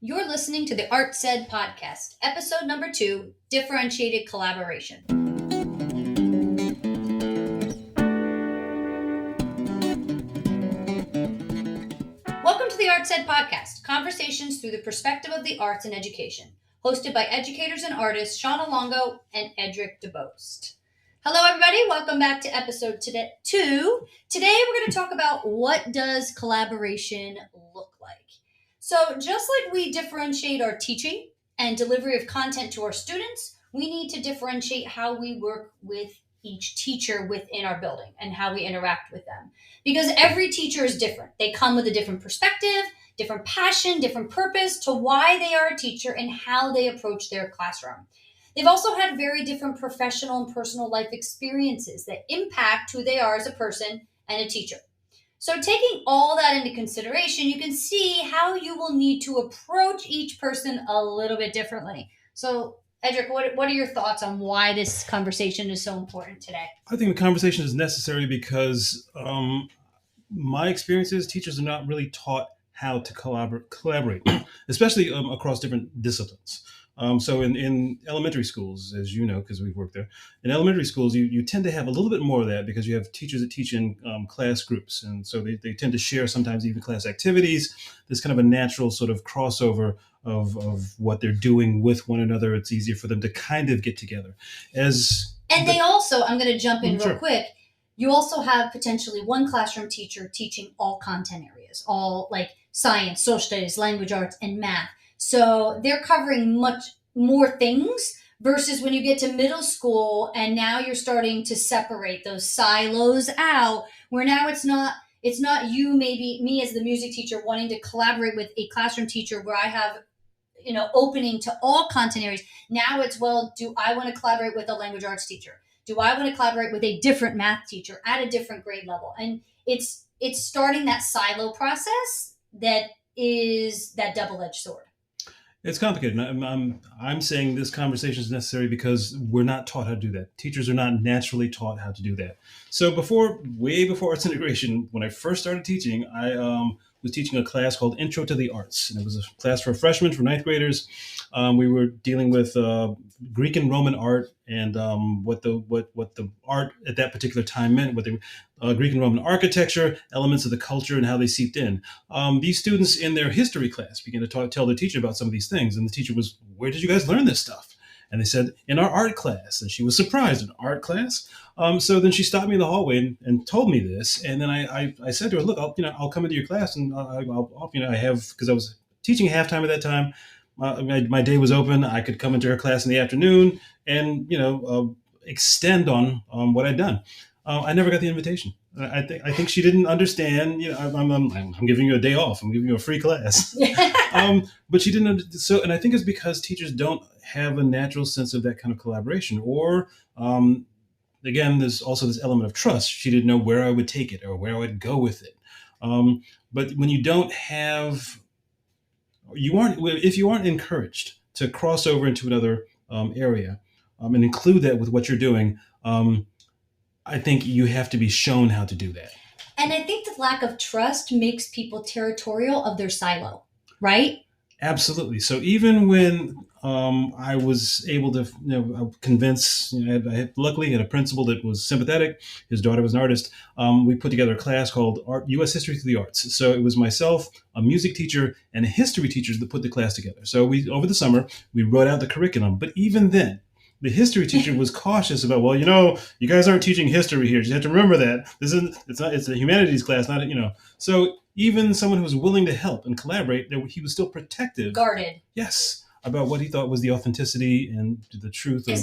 You're listening to the Art Said podcast, episode number 2, Differentiated Collaboration. Welcome to the Art Said podcast, conversations through the perspective of the arts and education, hosted by educators and artists Shauna Longo and Edric DeBost. Hello, everybody. Welcome back to episode 2. Today, we're going to talk about what does collaboration look like. So just like we differentiate our teaching and delivery of content to our students, we need to differentiate how we work with each teacher within our building and how we interact with them. Because every teacher is different. They come with a different perspective, different passion, different purpose to why they are a teacher and how they approach their classroom. They've also had very different professional and personal life experiences that impact who they are as a person and a teacher. So taking all that into consideration, you can see how you will need to approach each person a little bit differently. So, Edric, what are your thoughts on why this conversation is so important today? I think the conversation is necessary because my experience is teachers are not really taught how to collaborate, especially across different disciplines. So in elementary schools, as you know, because we've worked there, in elementary schools, you tend to have a little bit more of that because you have teachers that teach in class groups. And so they tend to share sometimes even class activities. There's kind of a natural sort of crossover of what they're doing with one another. It's easier for them to kind of get together. They also, I'm going to jump in Sure. real quick, you also have potentially one classroom teacher teaching all content areas, all like science, social studies, language arts, and math. So they're covering much more things versus when you get to middle school and now you're starting to separate those silos out where now it's not you, maybe me as the music teacher wanting to collaborate with a classroom teacher where I have opening to all content areas. Now it's, well, do I want to collaborate with a language arts teacher? Do I want to collaborate with a different math teacher at a different grade level? And it's starting that silo process that is that double-edged sword. It's complicated. I'm saying this conversation is necessary because we're not taught how to do that. Teachers are not naturally taught how to do that. So way before arts integration, when I first started teaching, I was teaching a class called Intro to the Arts, and it was a class for freshmen, for ninth graders. We were dealing with Greek and Roman art and what the art at that particular time meant, what the Greek and Roman architecture, elements of the culture, and how they seeped in. These students in their history class began to tell the teacher about some of these things, and the teacher was, "Where did you guys learn this stuff?" And they said, "In our art class." And she was surprised. "An art class?" So then she stopped me in the hallway and told me this. And then I said to her, "Look, I'll come into your class and I have, because I was teaching halftime at that time. My day was open. I could come into her class in the afternoon and extend on what I'd done." I never got the invitation. I think she didn't understand. I'm giving you a day off. I'm giving you a free class. But she didn't. So, and I think it's because teachers don't have a natural sense of that kind of collaboration. Or again, there's also this element of trust. She didn't know where I would take it or where I would go with it. But when you don't have, if you aren't encouraged to cross over into another area and include that with what you're doing, I think you have to be shown how to do that. And I think the lack of trust makes people territorial of their silo, right? Absolutely. So even when I was able to convince, luckily had a principal that was sympathetic. His daughter was an artist. We put together a class called U.S. History Through the Arts. So it was myself, a music teacher, and a history teacher that put the class together. So over the summer, we wrote out the curriculum. But even then, the history teacher was cautious about, well, you guys aren't teaching history here. You have to remember that it's a humanities class, not So even someone who was willing to help and collaborate, he was still protective, guarded. Yes, about what he thought was the authenticity and the truth of.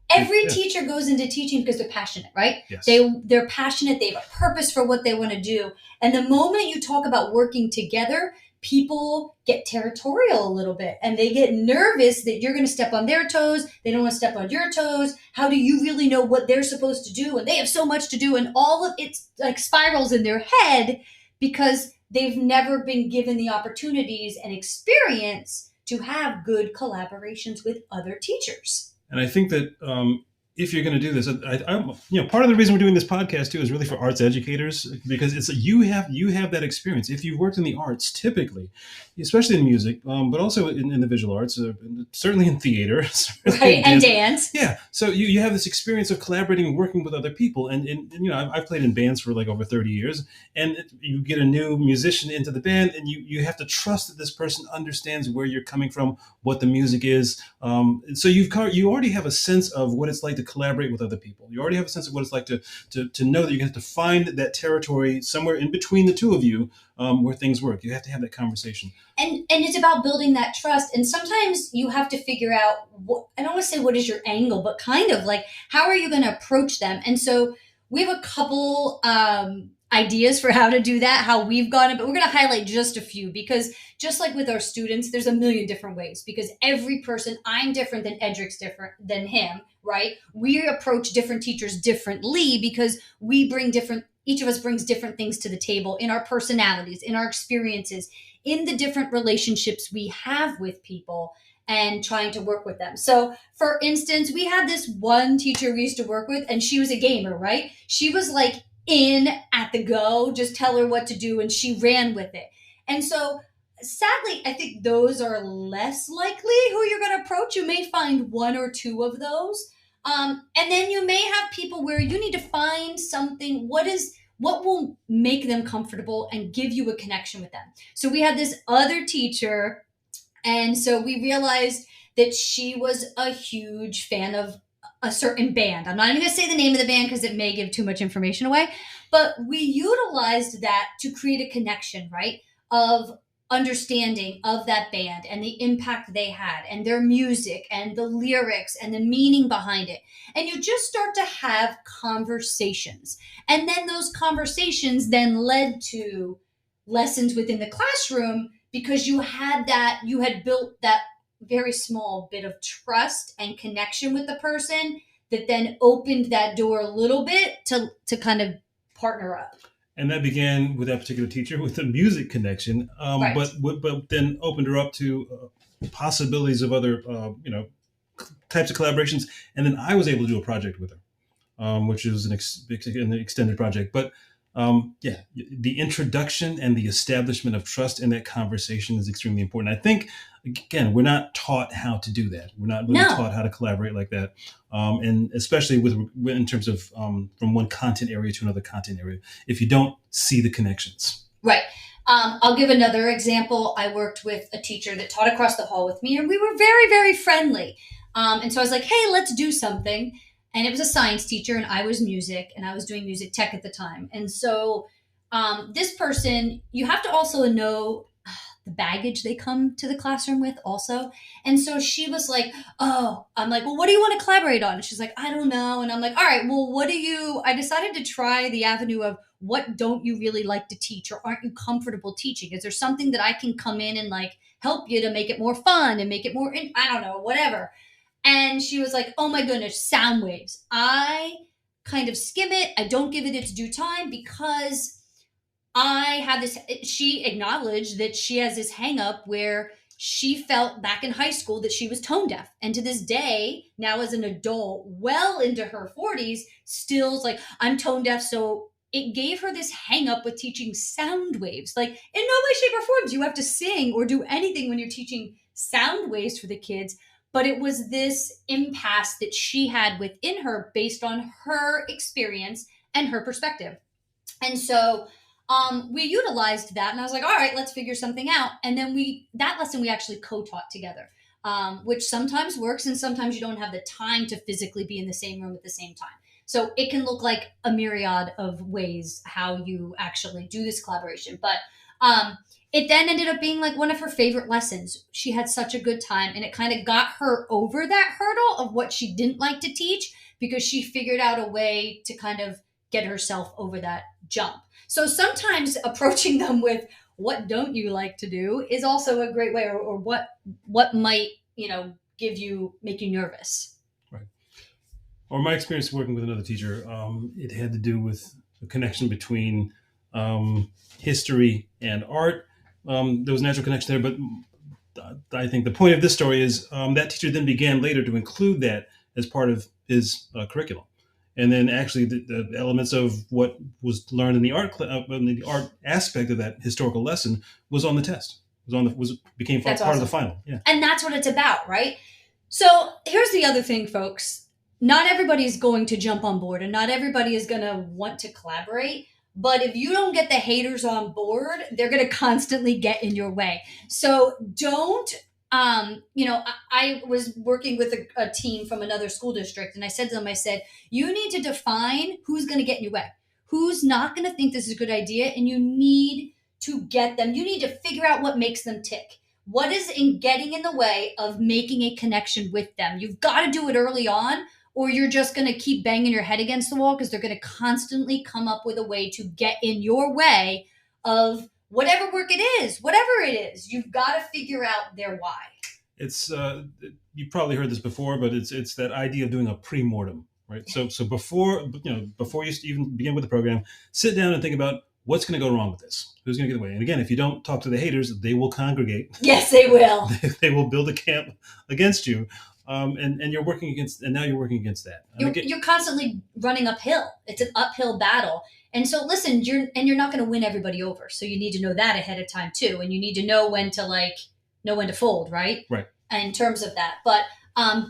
Every teacher goes into teaching because they're passionate, right? Yes. They're passionate. They have a purpose for what they want to do. And the moment you talk about working together, people get territorial a little bit and they get nervous that you're going to step on their toes. They don't want to step on your toes. How do you really know what they're supposed to do? And they have so much to do, and all of it's like spirals in their head because they've never been given the opportunities and experience to have good collaborations with other teachers. And I think that if you're going to do this, part of the reason we're doing this podcast too is really for arts educators, because it's you have that experience. If you've worked in the arts, typically, especially in music, but also in the visual arts, certainly in theater, right, and dance. Yeah, so you have this experience of collaborating and working with other people, and I've played in bands for like over 30 years, and you get a new musician into the band, and you have to trust that this person understands where you're coming from, what the music is. So you already have a sense of what it's like to collaborate with other people. You already have a sense of what it's like to know that you're going to have to find that territory somewhere in between the two of you, where things work. You have to have that conversation. And it's about building that trust. And sometimes you have to figure out I don't want to say what is your angle, but kind of like, how are you going to approach them? And so we have a couple ideas for how to do that, how we've gone it, but we're going to highlight just a few, because just like with our students, there's a million different ways, because every person, I'm different than Edric's different than him, right? We approach different teachers differently because we bring each of us brings different things to the table in our personalities, in our experiences, in the different relationships we have with people, and trying to work with them. So for instance, we had this one teacher we used to work with, and she was a gamer, right? She was like in at the go, just tell her what to do, and she ran with it. And so sadly, I think those are less likely who you're going to approach. You may find one or two of those. And then you may have people where you need to find something, what will make them comfortable and give you a connection with them. So we had this other teacher, and so we realized that she was a huge fan of a certain band. I'm not even going to say the name of the band because it may give too much information away, but we utilized that to create a connection, right? Of understanding of that band and the impact they had and their music and the lyrics and the meaning behind it. And you just start to have conversations. And then those conversations then led to lessons within the classroom, because you had built that very small bit of trust and connection with the person that then opened that door a little bit to kind of partner up. And that began with that particular teacher with a music connection, Right. but then opened her up to possibilities of other types of collaborations. And then I was able to do a project with her, which was an extended project. But the introduction and the establishment of trust in that conversation is extremely important. I think, again, we're not taught how to do that. We're not really taught how to collaborate like that. And especially in terms of from one content area to another content area, if you don't see the connections. Right. I'll give another example. I worked with a teacher that taught across the hall with me, and we were very, very friendly. And so I was like, hey, let's do something. And it was a science teacher, and I was music, and I was doing music tech at the time. And so this person, you have to also know the baggage they come to the classroom with also. And so she was like, oh, I'm like, well, what do you want to collaborate on? And she's like, I don't know. And I'm like, all right, well, I decided to try the avenue of, what don't you really like to teach, or aren't you comfortable teaching? Is there something that I can come in and like help you to make it more fun and make it more, I don't know, whatever. And she was like, oh my goodness, sound waves. I kind of skim it. I don't give it its due time because I have this, she acknowledged that she has this hang up where she felt back in high school that she was tone deaf. And to this day, now as an adult, well into her 40s, still is like, I'm tone deaf. So it gave her this hang up with teaching sound waves. Like, in no way, shape, or form do you have to sing or do anything when you're teaching sound waves for the kids. But it was this impasse that she had within her based on her experience and her perspective. And so we utilized that, and I was like, all right, let's figure something out. And then that lesson we actually co-taught together, which sometimes works, and sometimes you don't have the time to physically be in the same room at the same time. So it can look like a myriad of ways how you actually do this collaboration. But it then ended up being like one of her favorite lessons. She had such a good time, and it kind of got her over that hurdle of what she didn't like to teach, because she figured out a way to kind of get herself over that jump. So sometimes approaching them with, what don't you like to do, is also a great way, or what might, make you nervous. Right. Or my experience working with another teacher, it had to do with the connection between history and art. There was a natural connection there, but I think the point of this story is that teacher then began later to include that as part of his curriculum. And then actually the elements of what was learned in the in the art aspect of that historical lesson was on the test. Became That's part awesome. of the final. Yeah. And that's what it's about, right? So here's the other thing, folks. Not everybody's going to jump on board and not everybody is going to want to collaborate. But if you don't get the haters on board, they're going to constantly get in your way. So don't, I was working with a team from another school district and I said to them, I said, you need to define who's going to get in your way, who's not going to think this is a good idea. And you need to get them, you need to figure out what makes them tick. What is getting in the way of making a connection with them? You've got to do it early on, or you're just going to keep banging your head against the wall because they're going to constantly come up with a way to get in your way of whatever work it is, whatever it is. You've got to figure out their why. It's you probably heard this before, but it's that idea of doing a pre-mortem, right? So before you even begin with the program, sit down and think about what's going to go wrong with this. Who's going to get away? And again, if you don't talk to the haters, they will congregate. Yes, they will. They will build a camp against you. And you're working against, and now you're working against that. You're constantly running uphill. It's an uphill battle. And so listen, you're not going to win everybody over. So you need to know that ahead of time too. And you need to know when to fold, right? Right. In terms of that. But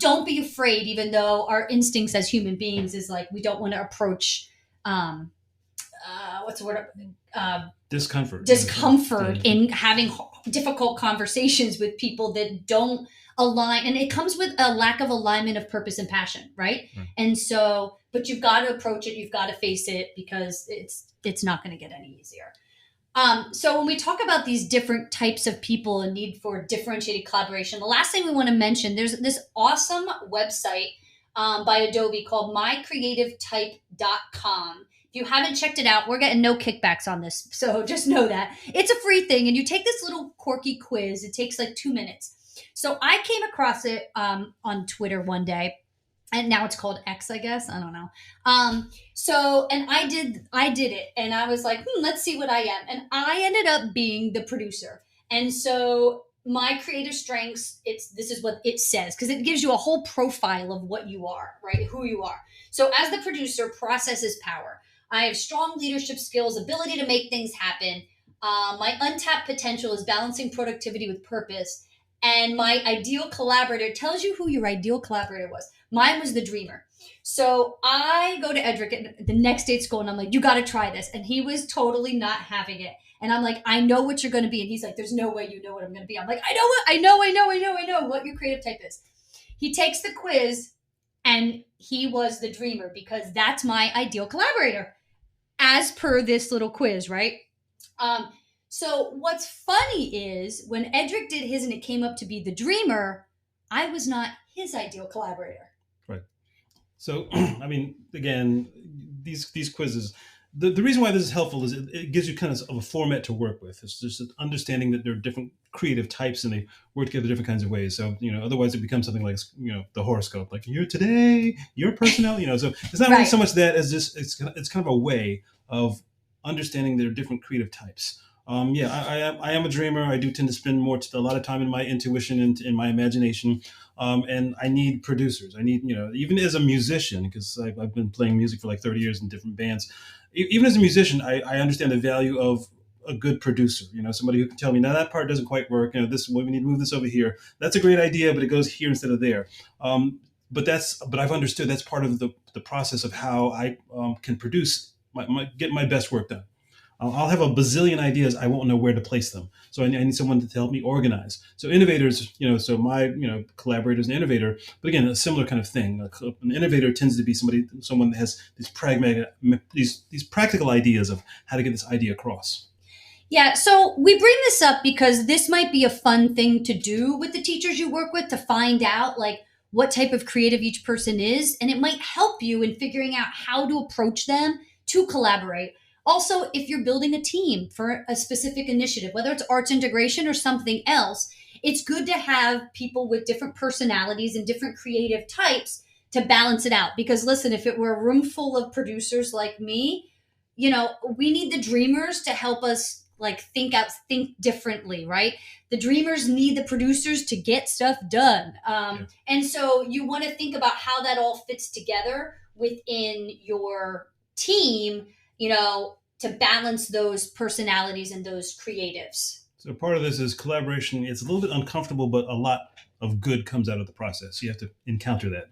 don't be afraid, even though our instincts as human beings is like, we don't want to approach, what's the word? Discomfort in having difficult conversations with people that don't align, and it comes with a lack of alignment of purpose and passion, right? And so, but you've got to approach it, you've got to face it, because it's not going to get any easier. So when we talk about these different types of people and need for differentiated collaboration, the last thing we want to mention, there's this awesome website by Adobe called mycreativetype.com. If you haven't checked it out, we're getting no kickbacks on this. So just know that. It's a free thing. And you take this little quirky quiz. It takes like 2 minutes. So I came across it on Twitter one day. And now it's called X, I guess. I don't know. And I did it. And I was like, let's see what I am. And I ended up being the producer. And so my creative strengths, this is what it says, because it gives you a whole profile of what you are, right? Who you are. So as the producer, process is power. I have strong leadership skills, ability to make things happen. My untapped potential is balancing productivity with purpose. And my ideal collaborator tells you who your ideal collaborator was. Mine was the dreamer. So I go to Edric the next day at school and I'm like, you got to try this. And he was totally not having it. And I'm like, I know what you're going to be. And he's like, there's no way you know what I'm going to be. I'm like, I know what your creative type is. He takes the quiz and he was the dreamer, because that's my ideal collaborator as per this little quiz, right? So what's funny is when Edric did his and it came up to be the dreamer, I was not his ideal collaborator. Right. So, I mean, again, these quizzes, the reason why this is helpful is it gives you kind of a format to work with. It's just understanding that there are different creative types and they work together different kinds of ways. So, otherwise it becomes something like, the horoscope, like you're today, your personality, so it's not really so much that as just, it's kind of a way of understanding there are different creative types. I am a dreamer. I do tend to spend a lot of time in my intuition and in my imagination. And I need producers. I need, even as a musician, because I've been playing music for like 30 years in different bands. Even as a musician, I understand the value of a good producer, somebody who can tell me, now that part doesn't quite work. We need to move this over here. That's a great idea, but it goes here instead of there. But I've understood that's part of the process of how I can produce, get my best work done. I'll have a bazillion ideas. I won't know where to place them. So I need someone to help me organize. So innovators, so my, collaborator is an innovator, but again, a similar kind of thing. An innovator tends to be someone that has these these practical ideas of how to get this idea across. Yeah. So we bring this up because this might be a fun thing to do with the teachers you work with, to find out like what type of creative each person is. And it might help you in figuring out how to approach them to collaborate. Also, if you're building a team for a specific initiative, whether it's arts integration or something else, it's good to have people with different personalities and different creative types to balance it out. Because listen, if it were a room full of producers like me, we need the dreamers to help us like think differently, right? The dreamers need the producers to get stuff done. And so you want to think about how that all fits together within your team, to balance those personalities and those creatives. So part of this is collaboration. It's a little bit uncomfortable, but a lot of good comes out of the process. You have to encounter that.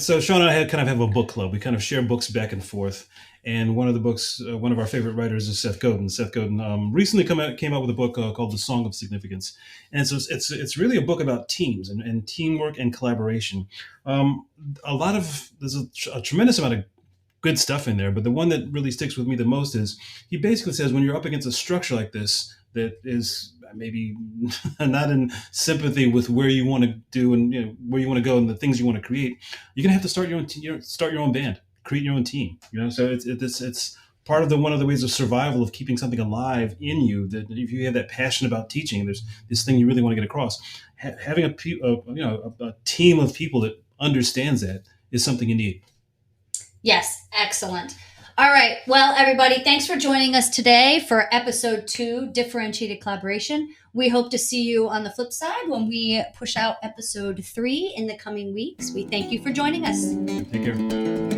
So Sean and I kind of have a book club. We kind of share books back and forth. And one of the books, one of our favorite writers is Seth Godin. Seth Godin recently came out with a book called The Song of Significance. And it's really a book about teams and teamwork and collaboration. There's a tremendous amount of good stuff in there, but the one that really sticks with me the most is he basically says when you're up against a structure like this that is maybe not in sympathy with where you want to do and where you want to go and the things you want to create, you're gonna have to start your own band, create your own team. So it's part of one of the ways of survival of keeping something alive in you. That if you have that passion about teaching, there's this thing you really want to get across. Having a team of people that understands that is something you need. Yes, excellent. All right. Well, everybody, thanks for joining us today for episode 2, Differentiated Collaboration. We hope to see you on the flip side when we push out episode 3 in the coming weeks. We thank you for joining us. Take care.